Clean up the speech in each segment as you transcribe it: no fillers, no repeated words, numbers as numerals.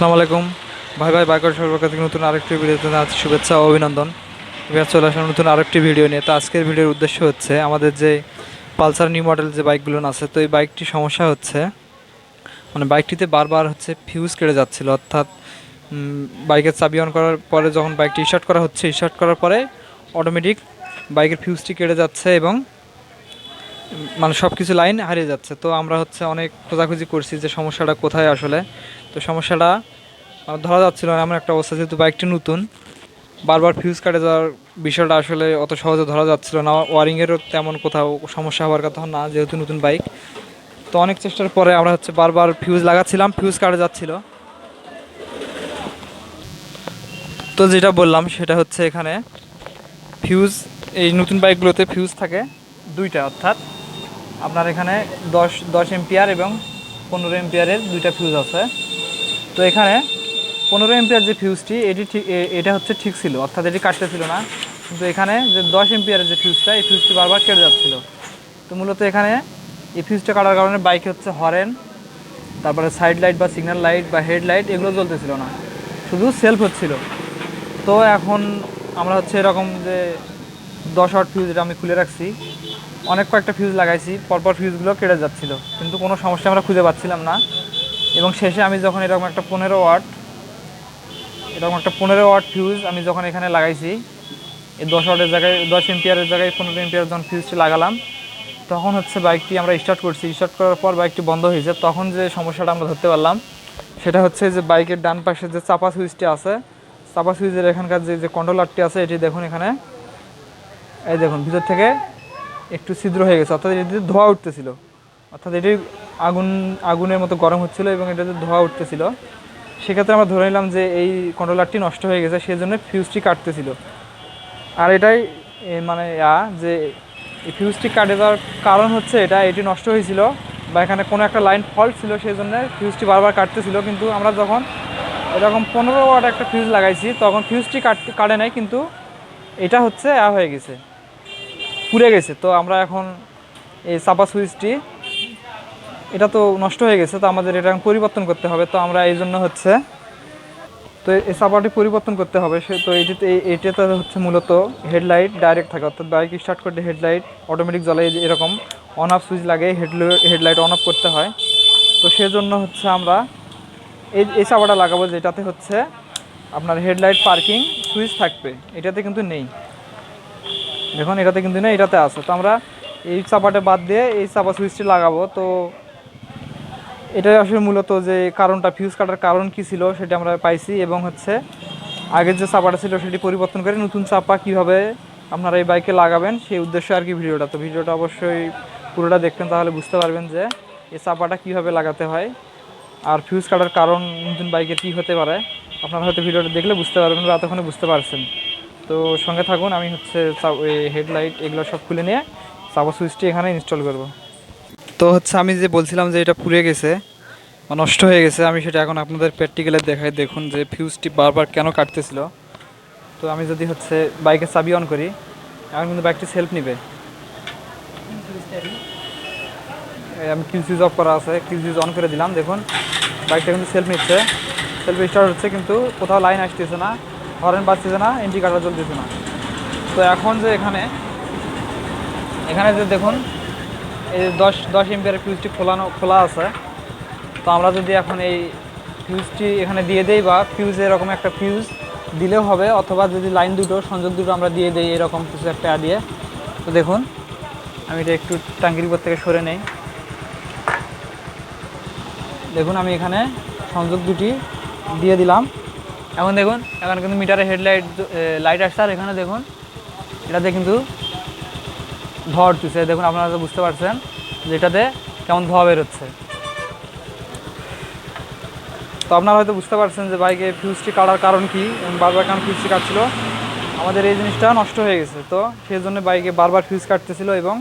আসসালামু আলাইকুম ভাই বাইকার সর্বকার থেকে নতুন আরেকটি ভিডিওতে জানাচ্ছি শুভেচ্ছা ও অভিনন্দন। এবার চলে আসলাম নতুন আরেকটি ভিডিও নিয়ে। তো আজকের ভিডিওর উদ্দেশ্য হচ্ছে আমাদের যে পালসার নিউ মডেল যে বাইকগুলো আছে, তো এই বাইকটি সমস্যা হচ্ছে মানে বাইকটিতে বারবার হচ্ছে ফিউজ কেটে যাচ্ছিল, অর্থাৎ বাইকের চাবি অন করার পরে যখন বাইকটি স্টার্ট করা হচ্ছে, স্টার্ট করার পরে অটোমেটিক বাইকের ফিউজটি কেটে যাচ্ছে এবং মানে সব কিছু লাইন হারিয়ে যাচ্ছে। তো আমরা হচ্ছে অনেক খোঁজাখুঁজি করছি যে সমস্যাটা কোথায় আসলে। তো সমস্যাটা ধরা যাচ্ছিল না এমন একটা অবস্থা, যেহেতু বাইকটি নতুন, বারবার ফিউজ কাটে যাওয়ার বিষয়টা আসলে অত সহজে ধরা যাচ্ছিল না। ওয়ারিংয়েরও তেমন কোথাও সমস্যা হওয়ার কথা না, যেহেতু নতুন বাইক। তো অনেক চেষ্টার পরে আমরা হচ্ছে বারবার ফিউজ লাগাচ্ছিলাম, ফিউজ কাটে যাচ্ছিল। তো যেটা বললাম সেটা হচ্ছে এখানে ফিউজ, এই নতুন বাইকগুলোতে ফিউজ থাকে দুইটা, অর্থাৎ আপনার এখানে দশ দশ এম্পিয়ার এবং 15 এম্পিয়ারের দুইটা ফিউজ আছে। তো এখানে 15 এম্পিয়ার যে ফিউজটি এটি ঠিক, এটা হচ্ছে ঠিক ছিল, অর্থাৎ এটি কাটতেছিল না। কিন্তু এখানে যে 10 এম্পিয়ারের যে ফিউজটা, এই ফিউজটি বারবার কেটে যাচ্ছিল। তো মূলত এখানে এই ফিউজটা কাটার কারণে বাইকে হচ্ছে হরেন, তারপরে সাইড লাইট বা সিগন্যাল লাইট বা হেডলাইট এগুলো জ্বলতেছিল না, শুধু সেলফ হচ্ছিল। তো এখন আমরা হচ্ছে এরকম যে 10 ওয়াট ফিউজ, এটা আমি খুলে রাখছি, অনেক কয়েকটা ফিউজ লাগাইছি, পরপর ফিউজগুলো কেটে যাচ্ছিলো, কিন্তু কোনো সমস্যা আমরা খুঁজে পাচ্ছিলাম না। এবং শেষে আমি যখন এরকম একটা 15 ওয়াট ফিউজ আমি যখন এখানে লাগাইছি, এই 10 ওয়াটের জায়গায় 10 এম্পিয়ারের জায়গায় 15 এম্পিয়ার যখন ফিউজটি লাগালাম, তখন হচ্ছে বাইকটি আমরা স্টার্ট করছি। স্টার্ট করার পর বাইকটি বন্ধ হয়েছে। তখন যে সমস্যাটা আমরা ধরতে পারলাম সেটা হচ্ছে যে বাইকের ডান পাশে যে চাপা সুইচটি আছে, চাপা সুইচের এখানকার যে কন্ট্রোলারটি আছে, এটি দেখুন এখানে, এই দেখুন ভিতর থেকে একটু ছিদ্র হয়ে গেছে, অর্থাৎ এটিতে ধোঁয়া উঠতেছিল, অর্থাৎ এটি আগুনের মতো গরম হচ্ছিল এবং এটাতে ধোঁয়া উঠতেছিল। সেক্ষেত্রে আমরা ধরে নিলাম যে এই কন্ট্রোলারটি নষ্ট হয়ে গেছে, সেই জন্য ফিউজটি কাটতেছিল। আর এটাই মানে যে এই ফিউজটি কাটে যাওয়ার কারণ হচ্ছে এটি নষ্ট হয়েছিল বা এখানে কোনো একটা লাইন ফল্ট ছিল, সেই জন্য ফিউজটি বারবার কাটতেছিল। কিন্তু আমরা যখন এরকম 15 ওয়াট একটা ফিউজ লাগাইছি, তখন ফিউজটি কাটে নাই, কিন্তু এটা হচ্ছে হয়ে গেছে, পুড়ে গেছে। তো আমরা এখন এই চাপা সুইচটি, এটা তো নষ্ট হয়ে গেছে, তো আমাদের এটা পরিবর্তন করতে হবে। তো আমরা এই জন্য হচ্ছে, তো এই চাপাটি পরিবর্তন করতে হবে। তো এটাতে হচ্ছে মূলত হেডলাইট ডাইরেক্ট থাকে, অর্থাৎ বাইক স্টার্ট করতে হেডলাইট অটোমেটিক জ্বলে, এরকম অন অফ সুইচ লাগে, হেডলাইট অন অফ করতে হয়। তো সেজন্য হচ্ছে আমরা এই চাপাটা লাগাবো, যেটাতে হচ্ছে আপনার হেডলাইট পার্কিং সুইচ থাকবে। এটাতে কিন্তু নেই, দেখুন এটাতে কিন্তু নেই, এটাতে আছে। তো আমরা এই চাপাটা বাদ দিয়ে এই চাপা সুইচটি লাগাবো। তো এটাই আসলে মূলত যে কারণটা, ফিউজ কাটার কারণ কী ছিল সেটা আমরা পাইছি, এবং হচ্ছে আগের যে চাপাটা ছিল সেটি পরিবর্তন করে নতুন চাপা কীভাবে আপনারা এই বাইকে লাগাবেন সেই উদ্দেশ্যে আর কি ভিডিওটা। তো ভিডিওটা অবশ্যই পুরোটা দেখবেন, তাহলে বুঝতে পারবেন যে এই চাপাটা কীভাবে লাগাতে হয় আর ফিউজ কাটার কারণ নতুন বাইকের কী হতে পারে। আপনারা হয়তো ভিডিওটা দেখলে বুঝতে পারবেন বা এতক্ষণে বুঝতে পারছেন। তো সঙ্গে থাকুন, আমি হচ্ছে হেডলাইট এগুলো সব খুলে নিয়ে চাপা সুইচটি এখানে ইনস্টল করব। তো হচ্ছে আমি যে বলছিলাম যে এটা পুড়ে গেছে বা নষ্ট হয়ে গেছে, আমি সেটা এখন আপনাদের প্র্যাকটিক্যালে দেখাই। দেখুন যে ফিউজটি বারবার কেন কাটতেছিল। তো আমি যদি হচ্ছে বাইকের চাবি অন করি, এখন কিন্তু বাইকটি সেলফ নিবে। আমি কিল সুইচ অফ করা আছে, কিল সুইচ অন করে দিলাম, দেখুন বাইকটা কিন্তু সেলফ নিচ্ছে, সেলফ স্টার্ট হচ্ছে, কিন্তু কোথাও লাইন আসতেছে না, হর্ন বাজতেছে না, ইন্ডিকেটর জ্বলতেছে না। তো এখন যে এখানে যে দেখুন এই 10 এম্পিয়ারের ফিউজটি খোলা আছে। তো আমরা যদি এখন এই ফিউজটি এখানে দিয়ে দেই, বা ফিউজে এরকম একটা ফিউজ দিলেও হবে, অথবা যদি লাইন দুটো সংযোগ দুটো আমরা দিয়ে দেই এরকম কিছু একটা দিয়ে। তো দেখুন আমি এটা একটু টাঙ্কির উপর থেকে সরে নেই, দেখুন আমি এখানে সংযোগ দুটি দিয়ে দিলাম। এখন দেখুন এখন কিন্তু মিটারে হেডলাইট লাইট আসছে, আর এখানে দেখুন এটাতে কিন্তু ধোঁয়া উঠতেছে। দেখুন আপনারা তো বুঝতে পারছেন যে এটাতে কেমন ধোঁয়া বেরোচ্ছে। তো আপনারা হয়তো বুঝতে পারছেন যে বাইকে ফিউজটি কাটার কারণ কী, এবং বারবার কেন ফিউজটি কাটছিল। আমাদের এই জিনিসটা নষ্ট হয়ে গেছে, তো সেই জন্য বাইকে বারবার ফিউজ কাটতেছিল, এবং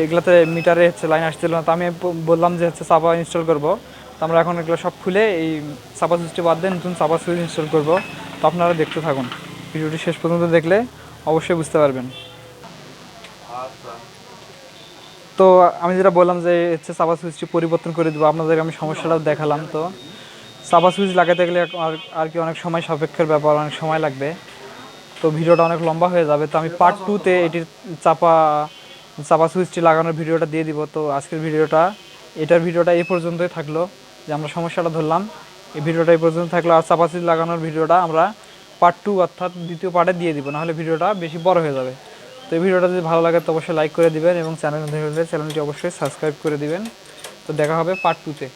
এগুলোতে মিটারে হচ্ছে লাইন আসছিল না। তো আমি বললাম যে হচ্ছে চাপা ইনস্টল করব। তো আমরা এখন এগুলো সব খুলে এই চাপা সুইচটি বাদ দিয়ে নতুন চাপা সুইচ ইনস্টল করব। তো আপনারা দেখতে থাকুন, ভিডিওটি শেষ পর্যন্ত দেখলে অবশ্যই বুঝতে পারবেন। তো আমি যেটা বললাম যে হচ্ছে চাপা সুইচটি পরিবর্তন করে দেবো, আপনাদের আমি সমস্যাটাও দেখালাম। তো চাপা সুইচ লাগাতে গেলে আর কি অনেক সময় সাপেক্ষের ব্যাপার, অনেক সময় লাগবে, তো ভিডিওটা অনেক লম্বা হয়ে যাবে। তো আমি পার্ট 2-তে এটির চাপা চাপা সুইচটি লাগানোর ভিডিওটা দিয়ে দিব। তো আজকের এটার ভিডিওটা এই পর্যন্তই থাকলো, যে আমরা সমস্যাটা ধরলাম, এই ভিডিওটা এই পর্যন্ত থাকলো। আর চাপা সুইচ লাগানোর ভিডিওটা আমরা পার্ট 2 অর্থাৎ দ্বিতীয় পার্টে দিয়ে দিব, নাহলে ভিডিওটা বেশি বড় হয়ে যাবে। তো এই ভিডিওটা যদি ভালো লাগে তো অবশ্যই লাইক করে দিবেন এবং চ্যানেল হলে চ্যানেলটি অবশ্যই সাবস্ক্রাইব করে দিবেন। তো দেখা হবে পার্ট 2-তে।